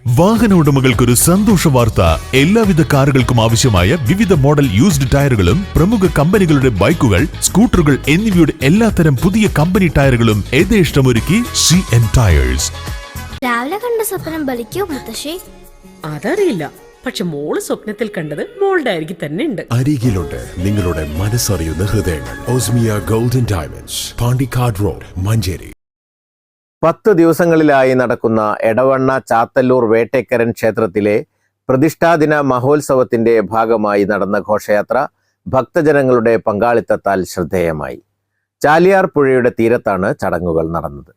വാഹന ഉടമകൾക്കൊരു സന്തോഷ വാർത്ത. എല്ലാവിധ കാറുകൾക്കും ആവശ്യമായ വിവിധ മോഡൽ യൂസ്ഡ് ടയറുകളും പ്രമുഖ കമ്പനികളുടെ ബൈക്കുകൾ, സ്കൂട്ടറുകൾ എന്നിവയുടെ എല്ലാത്തരം പുതിയ കമ്പനി ടയറുകളും യഥേഷ്ടമൊരുക്കി CN ടയേഴ്സ്. രാവിലെ കണ്ട സ്വപ്നം ബലിക്കോ മുത്തശ്ശി? അതറിയില്ല, പക്ഷെ മോള് സ്വപ്നത്തിൽ കണ്ടത് മോളുടെ അരികിൽ തന്നെ ഉണ്ട്. അരികിലുണ്ട് നിങ്ങളുടെ മനസ്സറിയുന്ന ഹൃദയങ്ങൾ. Osmia golden diamonds, Pandikkad road, Manjeri. 10 ദിവസങ്ങളിലായി നടക്കുന്ന എടവണ്ണ ചാത്തല്ലൂർ വേട്ടേക്കരൻ ക്ഷേത്രത്തിലെ പ്രതിഷ്ഠാദിന മഹോത്സവത്തിന്റെ ഭാഗമായി നടന്ന ഘോഷയാത്ര ഭക്തജനങ്ങളുടെ പങ്കാളിത്തത്താൽ ശ്രദ്ധേയമായി. ചാലിയാർ പുഴയുടെ തീരത്താണ് ചടങ്ങുകൾ നടന്നത്.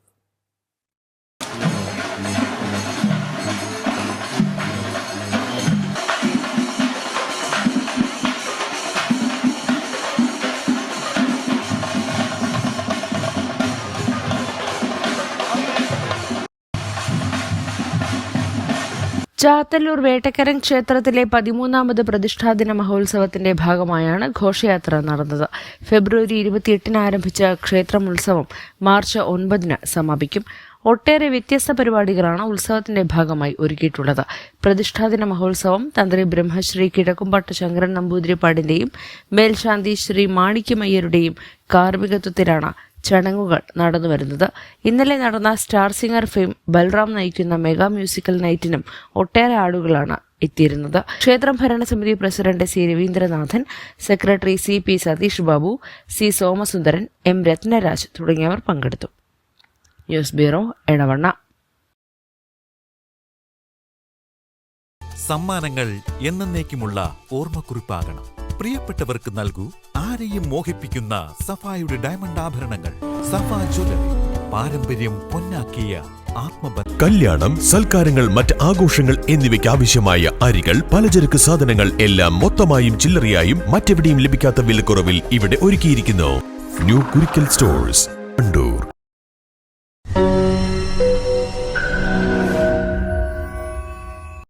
ചാത്തല്ലൂർ വേട്ടക്കരൻ ക്ഷേത്രത്തിലെ 13ാമത് പ്രതിഷ്ഠാദിന മഹോത്സവത്തിന്റെ ഭാഗമായാണ് ഘോഷയാത്ര നടന്നത്. ഫെബ്രുവരി 28 ആരംഭിച്ച ക്ഷേത്രമുത്സവം മാർച്ച് 9 സമാപിക്കും. ഒട്ടേറെ വ്യത്യസ്ത പരിപാടികളാണ് ഉത്സവത്തിന്റെ ഭാഗമായി ഒരുക്കിയിട്ടുള്ളത്. പ്രതിഷ്ഠാദിന മഹോത്സവം തന്ത്രി ബ്രഹ്മശ്രീ കിഴക്കുംപട്ട് ശങ്കരൻ നമ്പൂതിരിപ്പാടിന്റെയും മേൽശാന്തി ശ്രീ മാണിക്യമയ്യരുടെയും കാർമ്മികത്വത്തിലാണ് ചടങ്ങുകൾ നടന്നുവരുന്നത്. ഇന്നലെ നടന്ന സ്റ്റാർ സിംഗർ ഫെയിം ബൽറാം നയിക്കുന്ന മെഗാ മ്യൂസിക്കൽ നൈറ്റിനും ഒട്ടേറെ ആളുകളാണ് എത്തിയിരുന്നത്. ക്ഷേത്രം ഭരണസമിതി president C Raveendranathan, secretary CP Satheesh Babu, C Somasundaran, M Ratnaraj തുടങ്ങിയവർ പങ്കെടുത്തു. News bureau, Edavanna. സമ്മാനങ്ങൾ എന്നേക്കുമുള്ള ഓർമ്മക്കുറിപ്പാകണം. പ്രിയപ്പെട്ടവർക്ക് നൽകൂ ആരെയും മോഹിപ്പിക്കുന്ന സഫായുടെ ഡയമണ്ട് ആഭരണങ്ങൾ. സഫ ജ്വല്ലറി, പാരമ്പര്യം പൊന്നാക്കിയ ആത്മബന്ധം. കല്യാണം, സൽക്കാരങ്ങൾ, മറ്റ് ആഘോഷങ്ങൾ എന്നിവയ്ക്ക് ആവശ്യമായ അരികൾ, പലചരക്ക് സാധനങ്ങൾ എല്ലാം മൊത്തമായും ചില്ലറയായും മറ്റെവിടെയും ലഭിക്കാത്ത വിലക്കുറവിൽ ഇവിടെ ഒരുക്കിയിരിക്കുന്നു. ന്യൂ കുരിക്കൽ സ്റ്റോഴ്സ്, കണ്ടു.